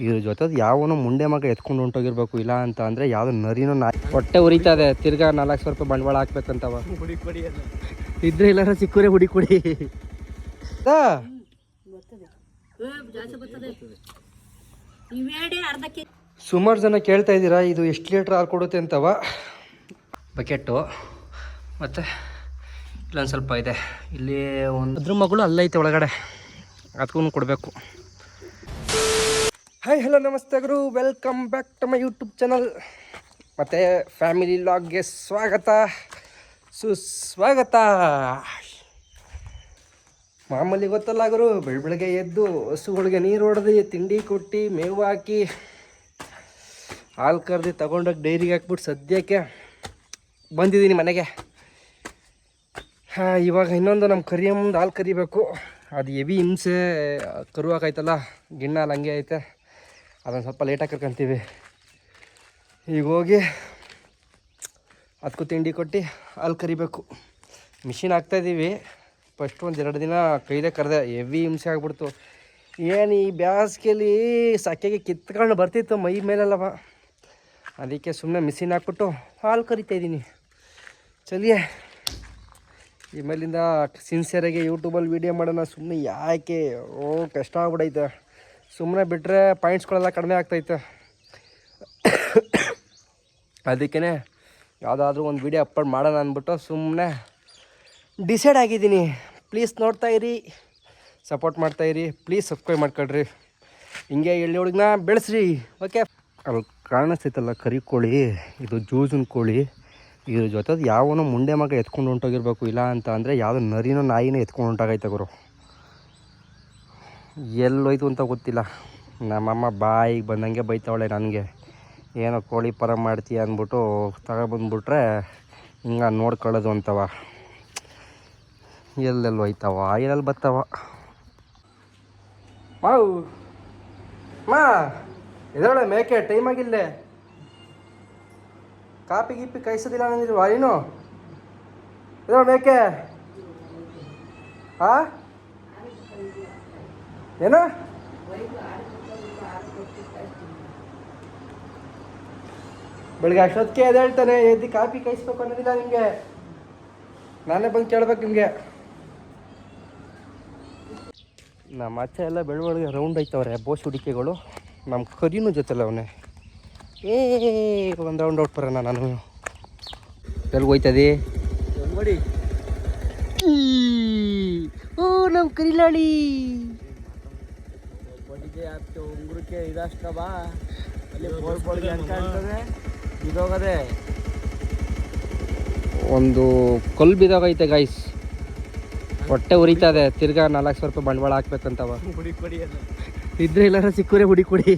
ಇದ್ರ ಜೊತೆದು ಯಾವನೋ ಮುಂಡೆ ಮಗ ಎತ್ಕೊಂಡು ಹೊಂಟೋಗಿರ್ಬೇಕು. ಇಲ್ಲ ಅಂತ ಅಂದರೆ ಯಾವುದೋ ನರಿನೋ ಹೊಟ್ಟೆ ಉರಿತದೆ. ತಿರ್ಗಾ 400 ರೂಪಾಯಿ ಬಂಡವಾಳ ಹಾಕ್ಬೇಕಂತವ. ಇದ್ರೆ ಎಲ್ಲಾರ ಸಿಕ್ಕೂರೆ ಹುಡಿ ಕೊಡಿ. ಸುಮಾರು ಜನ ಕೇಳ್ತಾ ಇದ್ದೀರಾ ಇದು ಎಷ್ಟು ಲೀಟ್ರ್ ಹಾಲು ಕೊಡುತ್ತೆ ಅಂತವ. ಬಕೆಟ್ಟು ಮತ್ತು ಇಲ್ಲೊಂದು ಸ್ವಲ್ಪ ಇದೆ. ಇಲ್ಲಿ ಅದ್ರ ಮಗಳು ಅಲ್ಲೈತೆ ಒಳಗಡೆ, ಅದಕ್ಕೂ ಕೊಡಬೇಕು. ಹಾಯ್ ಹಲೋ ನಮಸ್ತೆ ಗುರು, welcome back to my YouTube channel. ಮತ್ತು ಫ್ಯಾಮಿಲಿ ಲಾಗ್ಗೆ ಸ್ವಾಗತ ಸುಸ್ವಾಗತ. ಮಾಮೂಲಿ ಗೊತ್ತಲ್ಲ ಗುರು, ಬೆಳಗ್ಗೆ ಎದ್ದು ಹಸುಗಳಿಗೆ ನೀರು ಹೊಡೆದು ತಿಂಡಿ ಕೊಟ್ಟು ಮೇವು ಹಾಕಿ ಹಾಲು ಕರೆದು ತಗೊಂಡೋಗಿ ಡೈರಿಗೆ ಹಾಕ್ಬಿಟ್ಟು ಸದ್ಯಕ್ಕೆ ಬಂದಿದ್ದೀನಿ ಮನೆಗೆ. ಇವಾಗ ಇನ್ನೊಂದು ನಮ್ಮ ಕರಿಯಮ್ಮಂದು ಹಾಲು ಕರಿಬೇಕು. ಅದು ಹೆವಿ ಹಿಂಸೆ, ಕರುವಾಗೈತಲ್ಲ ಗಿಣ್ಣ ಹಾಲು ಹಂಗೆ ಐತೆ. ಅದನ್ನು ಸ್ವಲ್ಪ ಲೇಟಾಗಿ ಕರ್ಕೊಂತೀವಿ. ಈಗ ಹೋಗಿ ಅದಕ್ಕೂ ತಿಂಡಿ ಕೊಟ್ಟು ಹಾಲು ಕರಿಬೇಕು. ಮಿಷಿನ್ ಹಾಕ್ತಾಯಿದ್ದೀವಿ. ಫಸ್ಟ್ ಒಂದು 2 ದಿನ ಕೈಲೇ ಕರೆದೆ, ಹೆವಿ ಹಿಂಸೆ ಆಗ್ಬಿಡ್ತು. ಏನು ಈ ಬೇಸಿಗೆಯಲ್ಲಿ ಸಕ್ಕೆಗೆ ಕಿತ್ಕೊಂಡು ಬರ್ತಿತ್ತು ಮೈ ಮೇಲೆಲ್ಲವ. ಅದಕ್ಕೆ ಸುಮ್ಮನೆ ಮಿಷಿನ್ ಹಾಕ್ಬಿಟ್ಟು ಹಾಲು ಕರಿತಾಯಿದ್ದೀನಿ. ಚಲಿಯೇ ಈ ಮೇಲಿಂದ ಸಿನ್ಸಿಯರಾಗಿ ಯೂಟ್ಯೂಬಲ್ಲಿ ವೀಡಿಯೋ ಮಾಡೋಣ. ಸುಮ್ಮನೆ ಯಾಕೆ ಕಷ್ಟ ಆಗ್ಬಿಡೈತೆ. ಸುಮ್ಮನೆ ಬಿಟ್ಟರೆ ಪಾಯಿಂಟ್ಸ್ಗಳೆಲ್ಲ ಕಡಿಮೆ ಆಗ್ತೈತೆ. ಅದಕ್ಕೇ ಯಾವುದಾದ್ರೂ ಒಂದು ವೀಡಿಯೋ ಅಪ್ಲೋಡ್ ಮಾಡೋಣ ಅಂದ್ಬಿಟ್ಟು ಸುಮ್ಮನೆ ಡಿಸೈಡ್ ಆಗಿದ್ದೀನಿ. ಪ್ಲೀಸ್ ನೋಡ್ತಾಯಿರಿ, ಸಪೋರ್ಟ್ ಮಾಡ್ತಾಯಿರಿ, ಪ್ಲೀಸ್ ಸಬ್ಸ್ಕ್ರೈಬ್ ಮಾಡ್ಕೊಳ್ರಿ. ಹಿಂಗೆ ಎಳ್ಳಿ ಹುಡುಗನ ಬೆಳೆಸ್ರಿ, ಓಕೆ. ಅಲ್ಲಿ ಕಾಣಿಸ್ತೈತಲ್ಲ ಕರಿ ಕೋಳಿ, ಇದು ಜೂಜನ್ ಕೋಳಿ. ಇದ್ರ ಜೊತೆದು ಯಾವನೋ ಮುಂಡೆ ಮಗ ಎತ್ಕೊಂಡು ಹೊಂಟೋಗಿರ್ಬೇಕು. ಇಲ್ಲ ಅಂತ ಅಂದರೆ ಯಾವುದೋ ನರಿನೋ ನಾಯಿನೋ ಎತ್ಕೊಂಡು ಹೊಂಟಾಗೈತೆ ಗುರು. ಎಲ್ಲೋಯ್ತು ಅಂತ ಗೊತ್ತಿಲ್ಲ. ನಮ್ಮಮ್ಮ ಬಾಯಿಗೆ ಬಂದಂಗೆ ಬೈತಾವಳೆ ನನಗೆ. ಏನೋ ಕೋಳಿ ಪರ ಮಾಡ್ತೀಯ ಅಂದ್ಬಿಟ್ಟು ತಗೊಬಂದ್ಬಿಟ್ರೆ ಹಿಂಗೆ ನೋಡ್ಕೊಳ್ಳೋದು ಅಂತವ. ಎಲ್ಲೆಲ್ಲಿ ಹೋಯ್ತಾವ, ಎಲ್ಲೆಲ್ಲಿ ಬರ್ತಾವ. ಮಾವು ಮಾ ಇದರೊಳೆ ಮೇಕೆ ಟೈಮ್ ಆಗಿಲ್ಲೇ. ಕಾಪಿ ಗೀಪಿ ಕಾಯಿಸೋದಿಲ್ಲ ಅನ್ನೋದಿಲ್ವಾ ಏನು? ಇದರ ಮೇಕೆ ಹಾ ಏನು? ಬೆಳಿಗ್ಗೆ ಅಷ್ಟೊತ್ತಿಗೆ ಅದು ಹೇಳ್ತಾನೆ, ಎದ್ದು ಕಾಫಿ ಕಾಯಿಸ್ಬೇಕು ಅನ್ನೋದಿಲ್ಲ ನಿಮಗೆ. ನಾನೇ ಬಂದು ಕೇಳ್ಬೇಕು ನಿಮಗೆ. ನಮ್ಮ ಅಚ್ಚ ಎಲ್ಲ ಬೆಳವಣಿಗೆ ರೌಂಡ್ ಐತವ್ರೆ ಬೋಸ್ ಹುಡಿಕೆಗಳು. ನಮ್ಮ ಕರಿನೂ ಜೊತೆಲ್ಲ ಅವನೇ ಒಂದು ರೌಂಡ್ ಔಟ್ ಬರೋಣ. ನಾನು ಎಲ್ಲಿಗೆ ಹೋಯ್ತದೆ ನೋಡಿ. ಓ ನಮ್ಮ ಕರಿಲಾಳಿ ಉಂಗುರಕ್ಕೆ ಇದಷ್ಟ ಬಾ ಅಲ್ಲಿ ಬೋಳ್ಗೆ ಅನ್ಕಾಣ್ತದೆ ಬಿದೋಗದೆ. ಒಂದು ಕಲ್ಲು ಬಿದೋಗೈತೆ ಗೈಸ್, ಹೊಟ್ಟೆ ಉರಿತದೆ. ತಿರ್ಗಾ 400 ರೂಪಾಯಿ ಬಂಡವಾಳ ಹಾಕ್ಬೇಕಂತವ. ಹುಡಿ ಕೊಡಿ ಇದ್ರೆ ಎಲ್ಲಾರ ಸಿಕ್ಕೂರೆ ಹುಡಿ ಕೊಡಿ.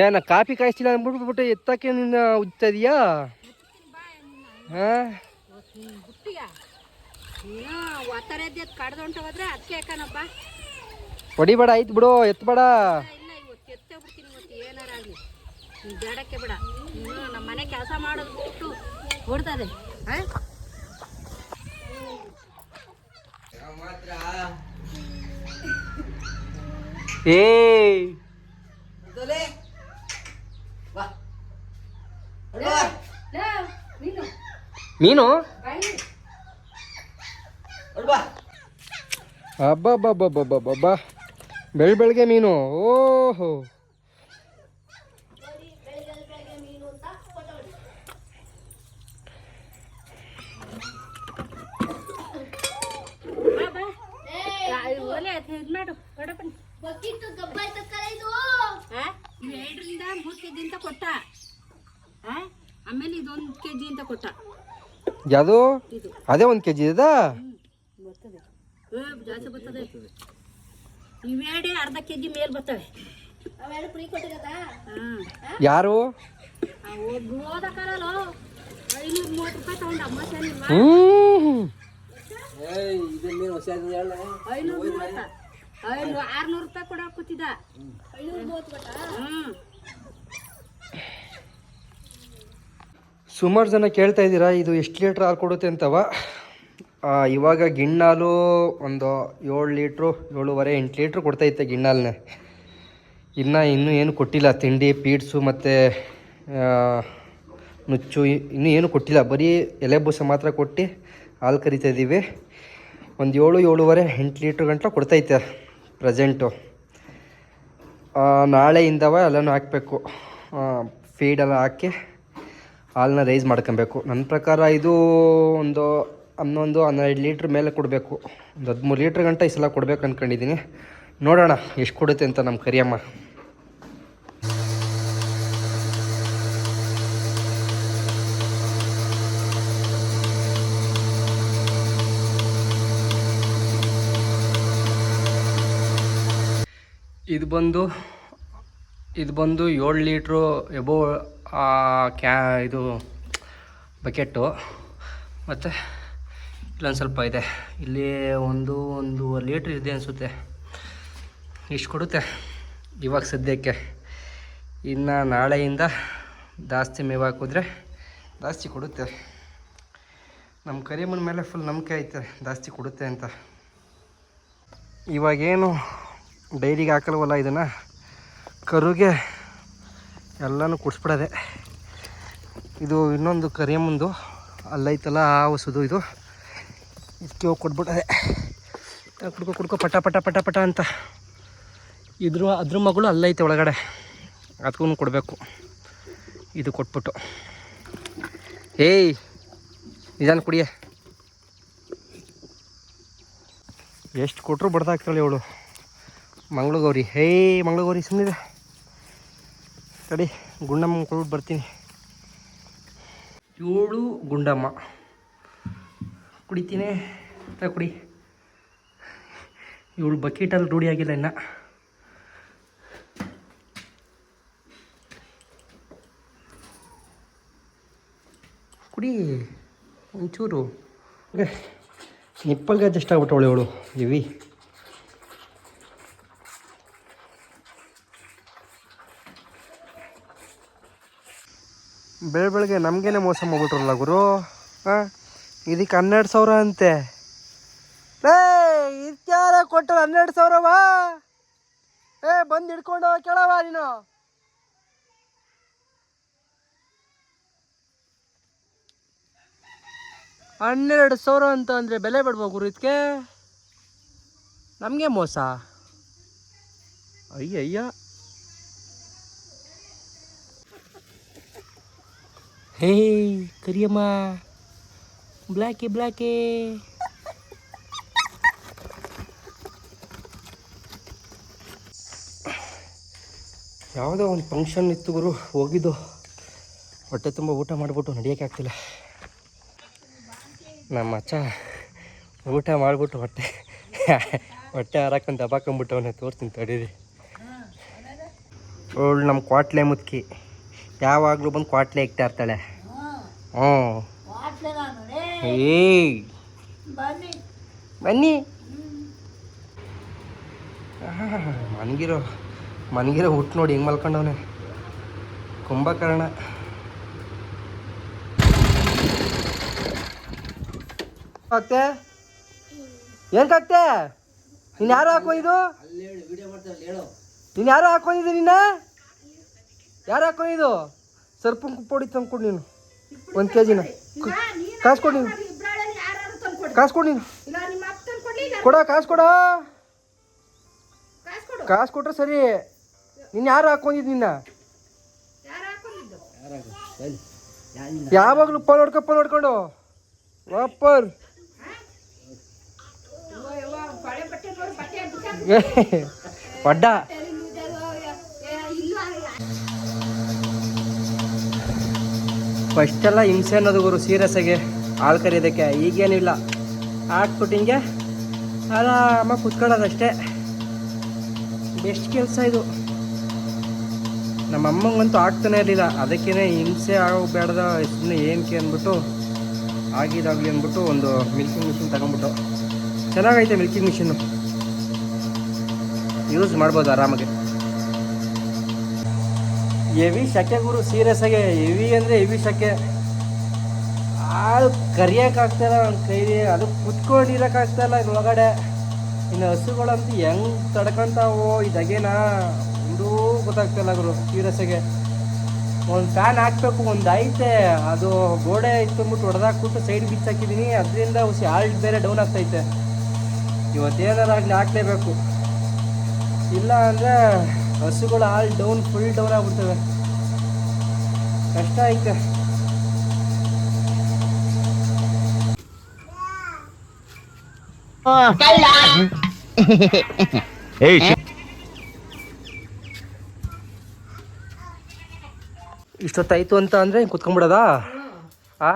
ಏನ ಕಾಫಿ ಕಾಯಿಸ್ತಿಲ್ಲ ಅಂದ್ಬಿಟ್ಬಿಟ್ಟು ಎತ್ತಕ್ಕೆ ನಿನ್ನ ಉಜ್ತದೀಯಾ? ಹಾಂ ಹೊಡಿಬೇಡ, ಆಯ್ತು ಬಿಡು, ಎತ್ತಬೇಡ. ಬೇಡಕ್ಕೆ ಬಿಡ, ನಮ್ಮ ಮನೆ ಕೆಲಸ ಮಾಡೋದು ಬಿಟ್ಟು ಹೊಡ್ತದೆ. ಮೀನು ಅಬ್ಬಬ್ಬಬ್ಬಬ್ಬಬ್ಬ, ಬೆಳಗ್ಗೆ ಮೀನು. ಓಹೋ ಎರಡರಿಂದ 3 ಕೆಜಿ ಅಂತ ಕೊಟ್ಟ. ಆಮೇಲೆ ಇದೊಂದು ಕೆಜಿ ಅಂತ ಕೊಟ್ಟ. ಯಾವುದು? ಅದೇ 1 ಕೆಜಿ ಇದೆ. ಜಾಸ್ತಿ ಬರ್ತದೆ. ಇವೇಡೆ ಅರ್ಧ ಕೆಜಿ ಮೇಲ್ ಬರ್ತವೆ. ಯಾರು? 530 ರೂಪಾಯಿ ತಗೊಂಡ ಅಮ್ಮ. 600 ರೂಪಾಯಿ ಕೊಡ ಕೂತಿದ್ದ. 530 ಸುಮಾರು ಜನ ಕೇಳ್ತಾ ಇದ್ದೀರಾ ಇದು ಎಷ್ಟು ಲೀಟ್ರ್ ಹಾಲು ಕೊಡುತ್ತೆ ಅಂತವ. ಇವಾಗ ಗಿಣ್ಣಾಲು ಒಂದು 7 ಲೀಟ್ರು 7.5 8 ಲೀಟ್ರ್ ಕೊಡ್ತೈತೆ ಗಿಣ್ಣಾಲನ್ನೇ. ಇನ್ನೂ ಏನು ಕೊಟ್ಟಿಲ್ಲ, ತಿಂಡಿ ಪೀಡ್ಸು ಮತ್ತು ನುಚ್ಚು ಇನ್ನೂ ಏನು ಕೊಟ್ಟಿಲ್ಲ, ಬರೀ ಎಲೆ ಬೂಸ ಮಾತ್ರ ಕೊಟ್ಟು ಹಾಲು ಕರಿತಾ ಇದ್ದೀವಿ. ಒಂದು 7.5 8 ಲೀಟ್ರ್ ಗಂಟೆ ಕೊಡ್ತೈತೆ ಪ್ರೆಸೆಂಟು. ನಾಳೆಯಿಂದವ ಎಲ್ಲನೂ ಹಾಕಬೇಕು, ಫೀಡೆಲ್ಲ ಹಾಕಿ ಹಾಲನ್ನ ರೈಸ್ ಮಾಡ್ಕೊಬೇಕು. ನನ್ನ ಪ್ರಕಾರ ಇದು ಒಂದು 11-12 ಲೀಟ್ರ್ ಮೇಲೆ ಕೊಡಬೇಕು. ಒಂದು 13 ಲೀಟ್ರ್ ಗಂಟೆ ಈ ಸಲ ಕೊಡ್ಬೇಕು ಅಂದ್ಕೊಂಡಿದ್ದೀನಿ. ನೋಡೋಣ ಎಷ್ಟು ಕೊಡುತ್ತೆ ಅಂತ ನಮ್ಮ ಕರಿಯಮ್ಮ. ಇದು ಬಂದು 7 ಲೀಟ್ರು ಎಬೋ ಇದು ಬಕೆಟು. ಮತ್ತು ಇಲ್ಲೊಂದು ಸ್ವಲ್ಪ ಇದೆ, ಇಲ್ಲಿ 1-1.5 ಲೀಟ್ರ್ ಇದೆ ಅನಿಸುತ್ತೆ. ಇಷ್ಟು ಕೊಡುತ್ತೆ ಇವಾಗ ಸದ್ಯಕ್ಕೆ. ಇನ್ನು ನಾಳೆಯಿಂದ ಜಾಸ್ತಿ ಮೇವು ಹಾಕಿದ್ರೆ ಜಾಸ್ತಿ ಕೊಡುತ್ತೆ. ನಮ್ಮ ಕರಿಯಮ್ಮನ ಮೇಲೆ ಫುಲ್ ನಂಬಿಕೆ ಐತೆ ಜಾಸ್ತಿ ಕೊಡುತ್ತೆ ಅಂತ. ಇವಾಗೇನು ಡೈರಿಗೆ ಹಾಕಲ್ವಲ್ಲ, ಇದನ್ನು ಕರುಗೆ ಎಲ್ಲನೂ ಕುಡಿಸ್ಬಿಡೋದೆ. ಇದು ಇನ್ನೊಂದು ಕರಿಯಮ್ಮಂದು ಅಲ್ಲೈತಲ್ಲ ಆ ಹೊಸದು, ಇದಕ್ಕೆ ಹೋಗಿ ಕೊಟ್ಬಿಟ್ಟದೆ. ಕುಡ್ಕೊ ಪಟ ಪಟ ಪಟ ಪಟ ಅಂತ. ಅದ್ರ ಮಗಳು ಅಲ್ಲೈತೆ ಒಳಗಡೆ, ಅದಕ್ಕೂ ಕೊಡಬೇಕು. ಇದು ಕೊಟ್ಬಿಟ್ಟು ಏಯ್ ನಿಧಾನ ಕುಡಿಯೇ. ಎಷ್ಟು ಕೊಟ್ಟರು ಬಡ್ದಾಗ್ತಾಳೆ ಇವಳು ಮಂಗಳಗೌರಿ. ಮಂಗಳಗೌರಿ ಸುಮ್ಮನಿದೆ ತಡಿ, ಗುಂಡಮ್ಮ ಕೊಡ್ಬಿಟ್ಟು ಬರ್ತೀನಿ. ಇವಳು ಗುಂಡಮ್ಮ ಕುಡಿತೀನಿ ಕುಡಿ. ಇವಳು ಬಕೆಟಲ್ಲಿ ರೂಢಿ ಆಗಿಲ್ಲ ಇನ್ನು. ಕುಡಿ ಒಂಚೂರು. ನಿಪ್ಪಲ್ಗೆ ಅಡ್ಜಸ್ಟ್ ಆಗ್ಬಿಟ್ಟವಳು ಇವಳು ಇವಿ. ಬೆಳಗ್ಗೆ ನಮಗೇನೆ ಮೋಸ ಮಾಡ್ಬಿಟ್ರಲ್ಲ ಗುರು. ಇದಕ್ಕೆ 12,000 ಅಂತೆ. ಇದಕ್ಯಾರ ಕೊಟ್ಟರು 12,000ವಾ? ಬಂದು ಹಿಡ್ಕೊಂಡು ಕೇಳವ ನೀನು. $12,000 ಅಂತ ಅಂದರೆ ಬೆಲೆ ಬಿಡ್ಬೋ ಗುರು ಇದಕ್ಕೆ. ನಮಗೆ ಮೋಸ. ಅಯ್ಯಯ್ಯ. ಹೇ ಕರಿಯಮ್ಮ, ಬ್ಲ್ಯಾಕಿ ಯಾವುದೋ ಒಂದು ಫಂಕ್ಷನ್ ಇತ್ತು ಗುರು, ಹೋಗಿದ್ದು. ಹೊಟ್ಟೆ ತುಂಬ ಊಟ ಮಾಡಿಬಿಟ್ಟು ನಡೆಯೋಕ್ಕೆ ಆಗ್ತಿಲ್ಲ. ನಮ್ಮ ಅಚ್ಚ ಊಟ ಮಾಡಿಬಿಟ್ಟು ಹೊಟ್ಟೆ ಹಾರಾಕೊಂಡು ದಬಾಕೊಂಬಿಟ್ಟವನ್ನೇ. ತೋರಿಸ್ತೀನಿ ತಡೀರಿ. ಅವಳು ನಮ್ಮ ಕ್ವಾಟ್ಲೆ ಮುತ್ಕಿ, ಯಾವಾಗಲೂ ಬಂದು ಕ್ವಾಟ್ಲೆ ಇಕ್ತಾ ಇರ್ತಾಳೆ. ಏಯ್ ಬನ್ನಿ. ಮನ್ಗಿರೋ ಹುಟ್ಟು ನೋಡಿ ಹೆಂಗೆ ಮಲ್ಕೊಂಡವನೆ ಕುಂಭಕರ್ಣ. ಆಗ್ತೆ ಏನಕ್ಕಾಗ್ತೆ? ನೀನು ಯಾರು ಹಾಕೊಂಡಿದ್ದು? ನೀನು ಯಾರು ಹಾಕೊಂಡಿದ್ದು? ಯಾರು ಹಾಕೊಂಡಿದ್ದು? ಸರ್ಪಂಗ್ ಪುಡಿ ತಂದ್ಕೊಡು ನೀನು 1 kg. ಕಾಸು ಕೊಡು ನೀನು, ಕಾಸು ಕೊಡು ನೀನು, ಕೊಡ ಕಾಸು ಕೊಡ. ಕಾಸು ಕೊಟ್ರೆ ಸರಿ. ನೀನು ಯಾರು ಹಾಕೊಂಡಿದ್ದು? ನಿನ್ನ ಯಾವಾಗಲೂ ಫೋನ್ ಹೊಡ್ಕೊಂಡು ವಾಪರ್ ಒಡ್ಡ. ಫಸ್ಟೆಲ್ಲ ಹಿಂಸೆ ಅನ್ನೋದು ಗುರು ಸೀರಿಯಸ್ ಆಗಿ ಹಾಲು ಕರಿಯೋದಕ್ಕೆ. ಈಗೇನಿಲ್ಲ, ಹಾಕ್ಬಿಟ್ಟು ಹಿಂಗೆ ಆರಾಮಾಗಿ ಕುತ್ಕೊಳ್ಳೋದಷ್ಟೇ. ಬೆಸ್ಟ್ ಕೆಲಸ ಇದು. ನಮ್ಮ ಅಮ್ಮಂಗಂತೂ ಆಗ್ತಾನೆ ಇರಲಿಲ್ಲ. ಅದಕ್ಕೇ ಹಿಂಸೆ ಆಗಬೇಡ್ದ ಸುಮ್ಮನೆ ಏನಕ್ಕೆ ಅಂದ್ಬಿಟ್ಟು ಆಗಿದಾಗಲಿ ಅಂದ್ಬಿಟ್ಟು ಒಂದು ಮಿಲ್ಕಿಂಗ್ ಮಿಷಿನ್ ತಗೊಂಡ್ಬಿಟ್ಟು. ಚೆನ್ನಾಗೈತೆ ಮಿಲ್ಕಿಂಗ್ ಮಿಷಿನ್ನು, ಯೂಸ್ ಮಾಡ್ಬೋದು ಆರಾಮಾಗಿ. ಹೆವಿ ಶಕೆ ಗುರು, ಸೀರಿಯಸ್ ಆಗಿ ಹೆವಿ ಅಂದರೆ ಹೆವಿ ಶಕೆ. ಹಾಲು ಕರಿಯೋಕ್ಕಾಗ್ತಾಯಿಲ್ಲ ನನ್ನ ಕೈಲಿ, ಅದು ಕುತ್ಕೊಂಡಿರೋಕ್ಕಾಗ್ತಾಯಿಲ್ಲ ಇದ್ರೊಳಗಡೆ. ಇನ್ನು ಹಸುಗಳಂತೂ ಹೆಂಗೆ ತಡ್ಕೊಂತಾವೋ ಇದಾಗೇನ ಒಂದು ಗೊತ್ತಾಗ್ತಾಯಿಲ್ಲ ಗುರು. ಸೀರಿಯಸ್ಸಾಗೆ ಒಂದು ಫ್ಯಾನ್ ಹಾಕ್ಬೇಕು, ಒಂದು ಐತೆ ಅದು ಗೋಡೆ ಇಟ್ಕೊಂಡ್ಬಿಟ್ಟು ಹೊಡೆದಾಕ್ಬಿಟ್ಟು ಸೈಡ್ ಬಿಚ್ಚಿ ಹಾಕಿದ್ದೀನಿ. ಅದರಿಂದ ಹುಸಿ ಹಾಲ್ಟ್ ಬೇರೆ ಡೌನ್ ಆಗ್ತೈತೆ. ಇವತ್ತೇನಾರಾಗಲಿ ಹಾಕ್ಲೇಬೇಕು, ಇಲ್ಲ ಅಂದರೆ ಹಸುಗಳು ಹಾಲು ಡೌನ್ ಫುಲ್ ಡೌನ್ ಆಗ್ಬಿಡ್ತವೆ. ಕಷ್ಟ ಐತೆ. ಇಷ್ಟೊತ್ತಾಯ್ತು ಅಂತ ಅಂದರೆ ಕುತ್ಕೊಂಡ್ಬಿಡೋದಾ? ಆ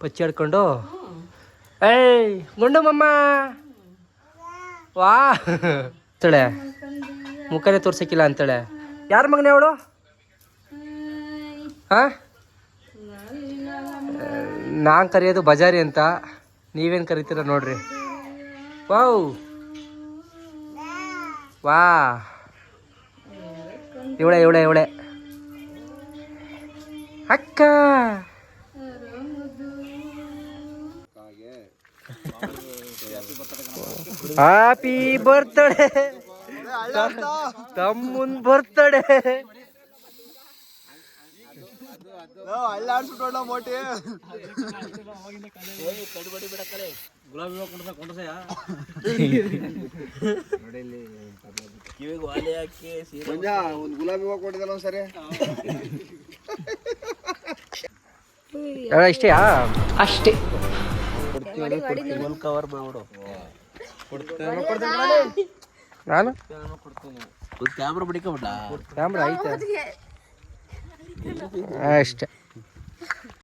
ಪಚ್ಚಿ ಆಡ್ಕೊಂಡು ಏಯ್ ಗುಂಡು ಮಮ್ಮ ವಾ ಅಂತೇಳೆ, ಮುಖನೇ ತೋರ್ಸಕ್ಕಿಲ್ಲ ಅಂತೇಳೆ. ಯಾರ ಮಗನೇ ಅವಳು? ಹಾಂ, ನಾನು ಕರೆಯೋದು ಬಜಾರಿ ಅಂತ, ನೀವೇನು ಕರಿತೀರ ನೋಡ್ರಿ. ವಾವ್ ವಾ, ಇವಳೆ ಇವಳೆ ಇವಳೆ ಅಕ್ಕ. ಹ್ಯಾಪಿ ಬರ್ತ್ಡೇ ತಮ್ಮನ್ ಬರ್ತ್ಡೇ. ಗುಲಾಬಿ ಹೂವು ಕೊಟ್ಟಿದ್ದಲ್ಲ ಒಂದ್ಸರಿ. ಇಷ್ಟೇ ಅಷ್ಟೇ. ಕವರ್ ಮಾಡು. ನಾನು ಕ್ಯಾಮ್ರಾ ಬಿಡಿಕೊಂಬಿಟ್ಟ. ಕ್ಯಾಮ್ರಾ ಐತೆ ಅಷ್ಟೇ.